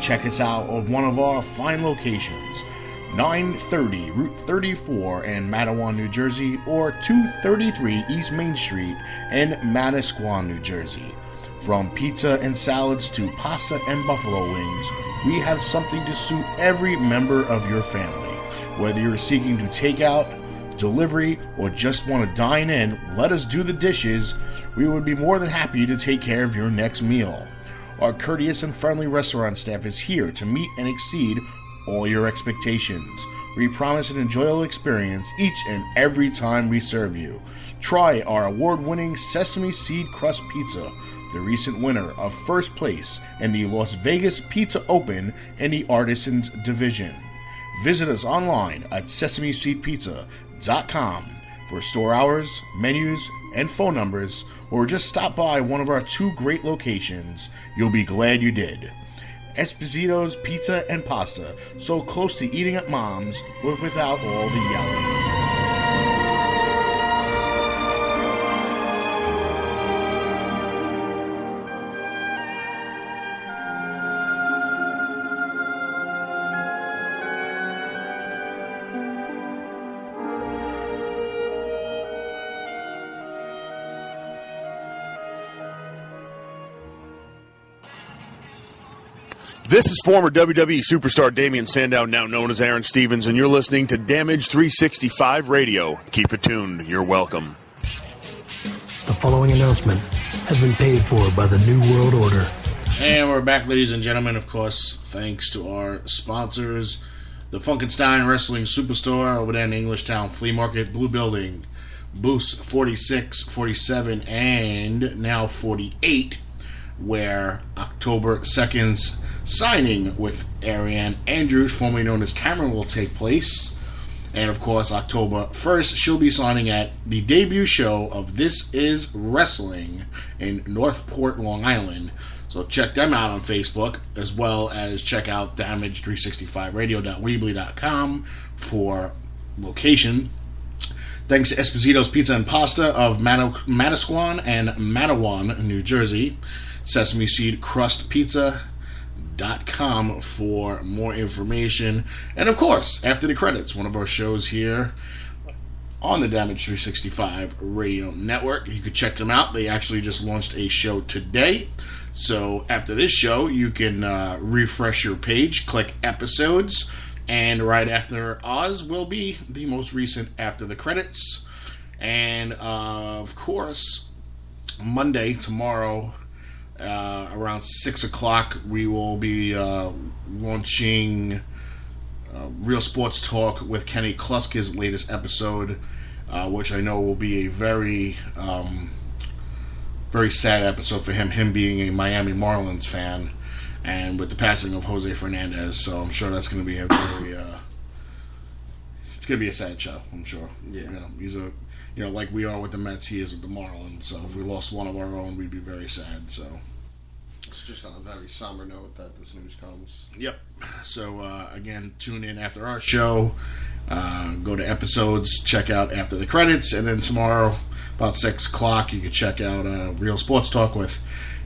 check us out at one of our fine locations, 930 Route 34 in Matawan, New Jersey, or 233 East Main Street in Manasquan, New Jersey. From pizza and salads to pasta and buffalo wings, we have something to suit every member of your family. Whether you're seeking to take out, delivery, or just want to dine in, let us do the dishes. We would be more than happy to take care of your next meal. Our courteous and friendly restaurant staff is here to meet and exceed all your expectations. We promise an enjoyable experience each and every time we serve you. Try our award-winning sesame seed crust pizza, the recent winner of first place in the Las Vegas Pizza Open in the Artisans Division. Visit us online at sesameseedpizza.com for store hours, menus, and phone numbers, or just stop by one of our 2 great locations. You'll be glad you did. Esposito's Pizza and Pasta, so close to eating at Mom's, but without all the yelling. This is former WWE superstar Damian Sandow, now known as Aaron Stevens, and you're listening to Damage 365 Radio. Keep it tuned. You're welcome. The following announcement has been paid for by the New World Order. And we're back, ladies and gentlemen, of course, thanks to our sponsors, the Funkenstein Wrestling Superstore over there in Englishtown Flea Market, Blue Building, booths 46, 47, and now 48, where October 2nd's signing with Ariane Andrews, formerly known as Cameron, will take place. And of course, October 1st, she'll be signing at the debut show of This Is Wrestling in Northport, Long Island. So check them out on Facebook, as well as check out damage365radio.weebly.com for location. Thanks to Esposito's Pizza and Pasta of Manasquan and Matawan, New Jersey. Sesame Seed Crust Pizza.com for more information. And of course, after the credits, one of our shows here on the Damage 365 Radio Network. You could check them out. They actually just launched a show today. So after this show, you can refresh your page, click episodes, and right after Oz will be the most recent after the credits. And of course, Monday, tomorrow, around 6 o'clock, we will be launching Real Sports Talk with Kenny Kluska's latest episode, which I know will be a very sad episode for him being a Miami Marlins fan, and with the passing of Jose Fernandez. So I'm sure that's going to be a very it's going to be a sad show, I'm sure. Yeah. He's a, like we are with the Mets, he is with the Marlins. So if we lost one of our own, we'd be very sad. So it's just on a very somber note that this news comes. Yep. So again, tune in after our show. Go to episodes, check out after the credits, and then tomorrow about 6 o'clock, you can check out Real Sports Talk with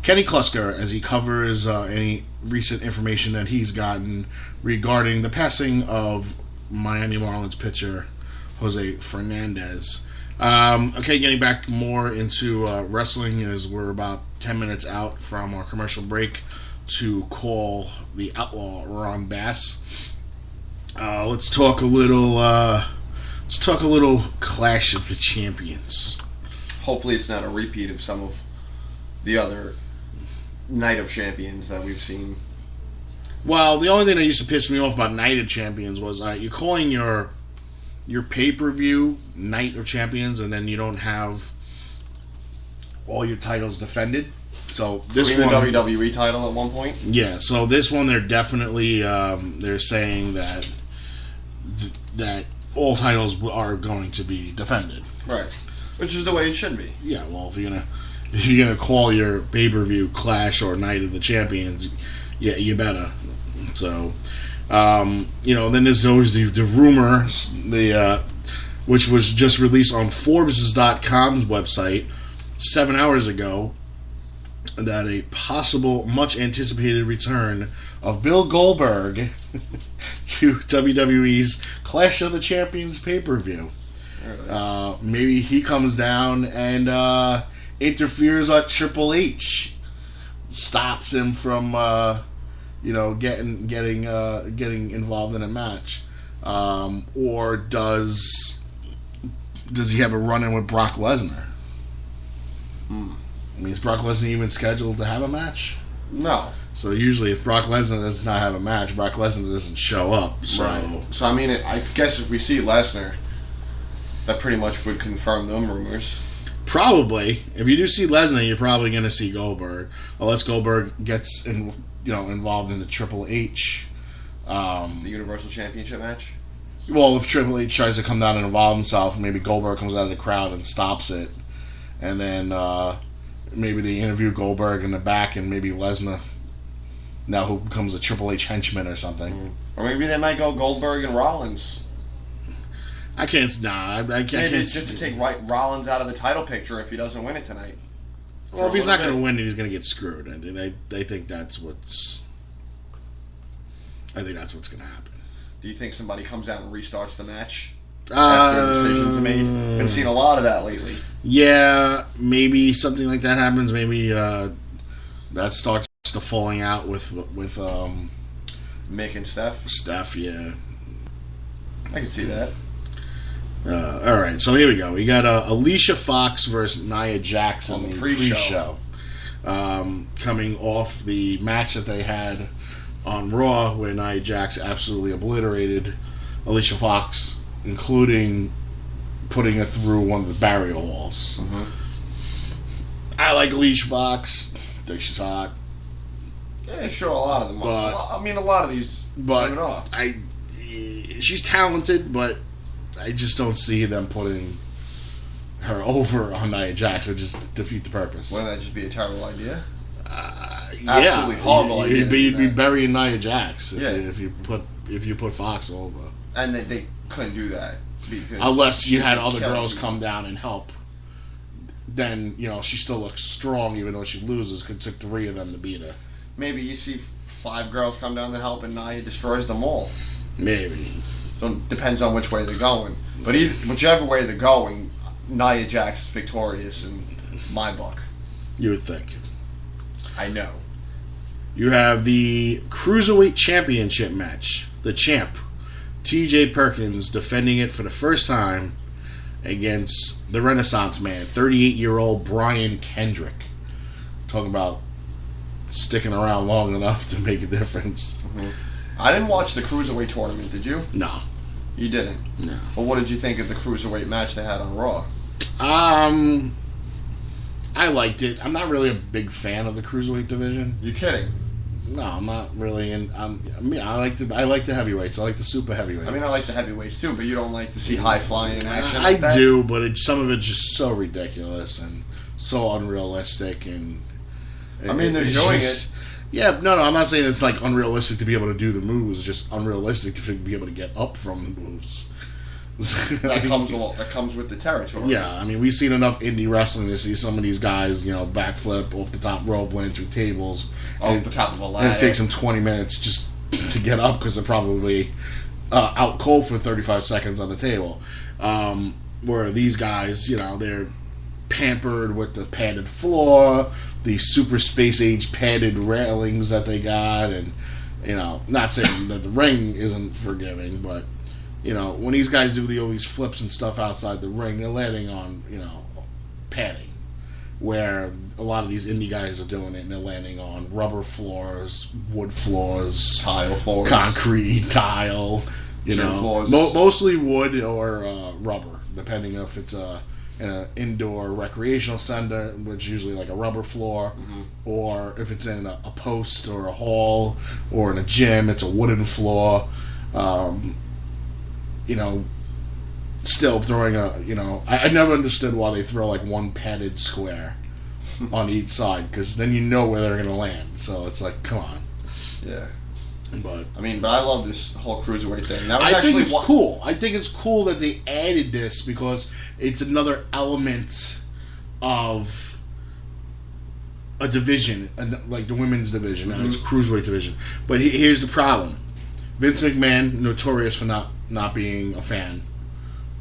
Kenny Kluska as he covers any recent information that he's gotten regarding the passing of Miami Marlins pitcher Jose Fernandez. Okay, getting back more into wrestling, as we're about 10 minutes out from our commercial break to call the Outlaw Ron Bass. Let's talk a little Clash of the Champions. Hopefully it's not a repeat of some of the other Night of Champions that we've seen. Well, the only thing that used to piss me off about Night of Champions was you're calling your pay-per-view Night of Champions, and then you don't have all your titles defended. So this one, the WWE title at one point. Yeah. So this one, they're definitely they're saying that all titles are going to be defended. Right. Which is the way it should be. Yeah. Well, if you're gonna call your pay-per-view Clash or Night of the Champions, yeah, you better. So. Then there's always the rumor, which was just released on Forbes.com's website 7 hours ago, that a possible, much anticipated return of Bill Goldberg to WWE's Clash of the Champions pay-per-view. Maybe he comes down and interferes on Triple H, stops him from getting involved in a match, or does he have a run-in with Brock Lesnar? I mean, is Brock Lesnar even scheduled to have a match? No. So usually, if Brock Lesnar does not have a match, Brock Lesnar doesn't show up. So, right. So I mean, I guess if we see Lesnar, that pretty much would confirm them rumors. Probably, if you do see Lesnar, you're probably going to see Goldberg, unless Goldberg gets involved in the Triple H, the Universal Championship match. Well, if Triple H tries to come down and involve himself, maybe Goldberg comes out of the crowd and stops it, and then maybe they interview Goldberg in the back, and maybe Lesnar now who becomes a Triple H henchman or something. Or maybe they might go Goldberg and Rollins. I can't. Nah, I can't. Maybe it's just to take Rollins out of the title picture if he doesn't win it tonight. Well, if he's not going to win it, he's going to get screwed. I think that's what's. I think that's what's going to happen. Do you think somebody comes out and restarts the match after a decision's made? I've been seeing a lot of that lately. Yeah, maybe something like that happens. Maybe that starts the falling out with Mick and Steph. Steph, yeah. I can see that. All right, so here we go. We got Alicia Fox versus Nia Jax on the pre-show. Coming off the match that they had on Raw, where Nia Jax absolutely obliterated Alicia Fox, including putting her through one of the barrier walls. Mm-hmm. I like Alicia Fox. I think she's hot. Yeah, sure, a lot of them are. I mean, a lot of these but off. She's talented, but I just don't see them putting her over on Nia Jax. It would just defeat the purpose. Wouldn't that just be a terrible idea? Absolutely horrible idea. You'd be burying Nia Jax if you put Fox over. And they couldn't do that unless you had other girls come down and help. Then she still looks strong even though she loses. Because it took 3 of them to beat her. Maybe you see 5 girls come down to help and Nia destroys them all. Maybe. So it depends on which way they're going. But whichever way they're going, Nia Jax is victorious in my book. You would think. I know. You have the Cruiserweight Championship match. The champ, T.J. Perkins, defending it for the first time against the Renaissance Man, 38-year-old Brian Kendrick. Talking about sticking around long enough to make a difference. Mm-hmm. I didn't watch the Cruiserweight tournament, did you? No. You didn't? No. Well, what did you think of the Cruiserweight match they had on Raw? I liked it. I'm not really a big fan of the Cruiserweight division. You kidding? No, I'm not really. I like the heavyweights. I like the super heavyweights. I mean, I like the heavyweights too, but you don't like to see high-flying action I do, but some of it's just so ridiculous and so unrealistic. And I mean, they're doing it. Yeah, no, I'm not saying it's like unrealistic to be able to do the moves. It's just unrealistic to be able to get up from the moves. That comes with the territory. Yeah, I mean, we've seen enough indie wrestling to see some of these guys, backflip off the top rope, land through tables, off the top of a ladder. And it takes them 20 minutes just to get up because they're probably out cold for 35 seconds on the table. Where these guys, they're pampered with the padded floor, the super space age padded railings that they got, and not saying that the ring isn't forgiving, but when these guys do all these flips and stuff outside the ring, they're landing on padding, where a lot of these indie guys are doing it, and they're landing on rubber floors, wood floors, tile floors, concrete, tile, floors. Mostly wood or rubber, depending if it's in an indoor recreational center, which is usually like a rubber floor, mm-hmm. or if it's in a post or a hall, or in a gym, it's a wooden floor. Still throwing I never understood why they throw like one padded square on each side, because then you know where they're going to land. So it's like, come on. Yeah. But I love this whole Cruiserweight thing. I think it's cool. I think it's cool that they added this because it's another element of a division, like the women's division, and it's cruiserweight division. But here's the problem: Vince McMahon, notorious for not being a fan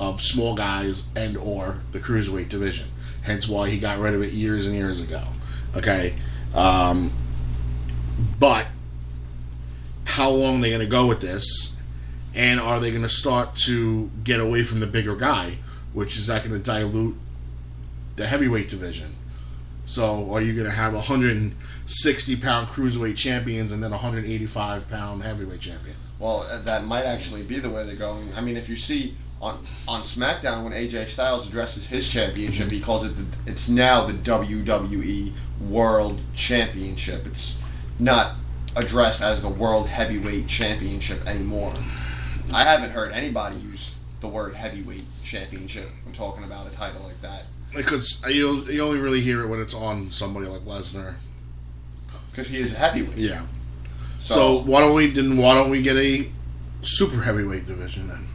of small guys and or the cruiserweight division. Hence why he got rid of it years and years ago. Okay, but how long are they going to go with this? And are they going to start to get away from the bigger guy, which is that going to dilute the heavyweight division? So are you going to have 160-pound cruiserweight champions and then 185-pound heavyweight champion? Well, that might actually be the way they're going. I mean, if you see on SmackDown when AJ Styles addresses his championship, he calls it it's now the WWE World Championship. It's not addressed as the World Heavyweight Championship anymore. I haven't heard anybody use the word heavyweight championship when talking about a title like that. Because you only really hear it when it's on somebody like Lesnar. Because he is a heavyweight. Yeah. So why don't we get a super heavyweight division then?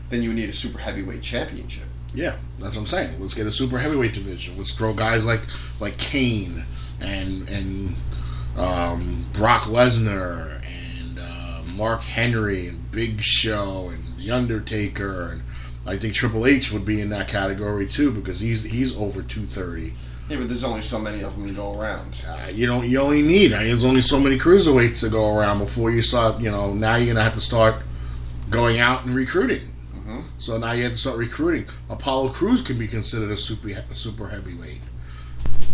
Then you need a super heavyweight championship. Yeah, that's what I'm saying. Let's get a super heavyweight division. Let's throw guys like Kane and Brock Lesnar and Mark Henry and Big Show and The Undertaker, and I think Triple H would be in that category too because he's over 230. Yeah, but there's only so many of them to go around. You only need. There's only so many cruiserweights to go around before you start. Now you're gonna have to start going out and recruiting. Mm-hmm. So now you have to start recruiting. Apollo Crews can be considered a super heavyweight.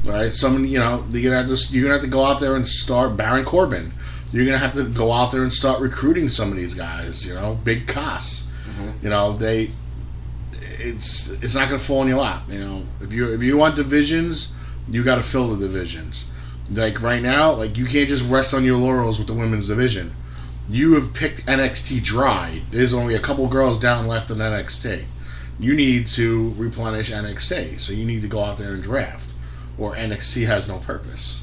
Right? You're gonna have to go out there and start Baron Corbin. You're gonna have to go out there and start recruiting some of these guys. Big Cass. Mm-hmm. It's not gonna fall in your lap. If you want divisions, you got to fill the divisions. Like right now, you can't just rest on your laurels with the women's division. You have picked NXT dry. There's only a couple girls down left in NXT. You need to replenish NXT, so you need to go out there and draft, or NXT has no purpose.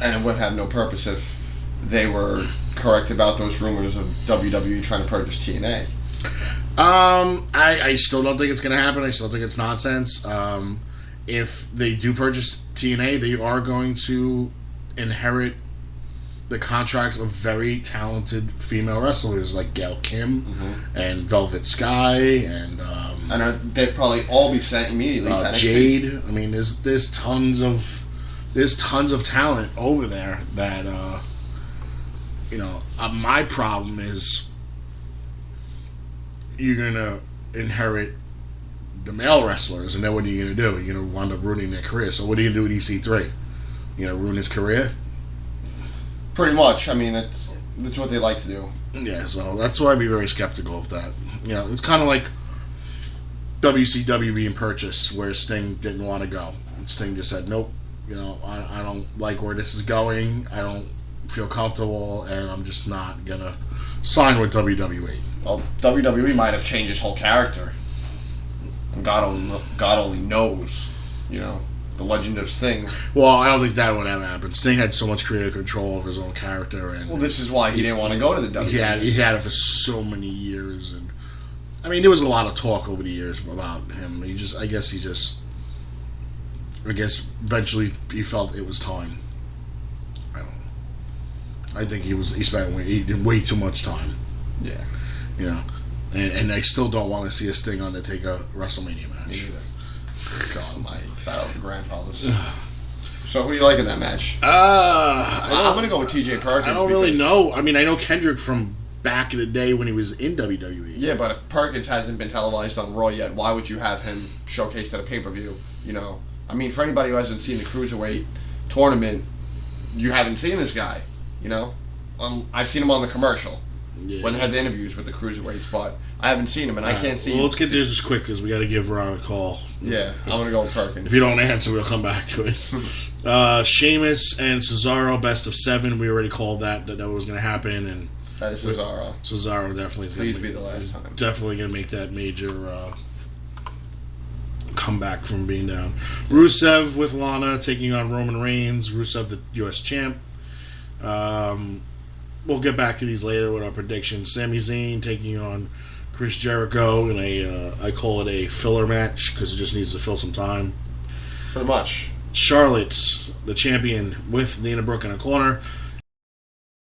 And it would have no purpose if they were correct about those rumors of WWE trying to purchase TNA. I still don't think it's going to happen. I still think it's nonsense. If they do purchase TNA, they are going to inherit the contracts of very talented female wrestlers like Gail Kim and Velvet Sky and they'd probably all be sent immediately. Jade. I mean, there's tons of talent over there that my problem is you're gonna inherit the male wrestlers, and then what are you gonna do? You're gonna wind up ruining their career. So what are you gonna do with EC3? You gonna ruin his career? Pretty much. I mean, that's what they like to do. Yeah, so that's why I'd be very skeptical of that. It's kind of like WCW being purchased, where Sting didn't want to go. Sting just said, nope, I don't like where this is going. I don't feel comfortable, and I'm just not going to sign with WWE. Well, WWE might have changed his whole character. And God only knows, the legend of Sting. Well, I don't think that would ever happen. Sting had so much creative control over his own character, and this is why he didn't want to go to the WWE. He had it for so many years, and I mean, there was a lot of talk over the years about him. I guess eventually he felt it was time. I don't know. I think he spent way too much time. Yeah. And I still don't want to see a Sting Undertaker WrestleMania match. Me either. God almighty. Battle of the Grandfathers. So who do you like in that match? I'm going to go with TJ Perkins. I don't really know. I mean, I know Kendrick from back in the day when he was in WWE. Yeah, but if Perkins hasn't been televised on Raw yet, why would you have him showcased at a pay-per-view? I mean, for anybody who hasn't seen the Cruiserweight tournament, you haven't seen this guy, I've seen him on the commercial when they had the interviews with the Cruiserweights, but I haven't seen him, and I can't see him. Well, let's get this quick because we got to give Ron a call. Yeah, I'm going to go with Perkins. If you don't answer, we'll come back to it. Sheamus and Cesaro, best of 7. We already called that was going to happen, and that is Cesaro. Cesaro definitely is going to be the last time. Definitely going to make that major comeback from being down. Rusev with Lana taking on Roman Reigns. Rusev, the U.S. champ. We'll get back to these later with our predictions. Sami Zayn taking on Chris Jericho in I call it a filler match because it just needs to fill some time. Pretty much. Charlotte's the champion with Dana Brooke in a corner.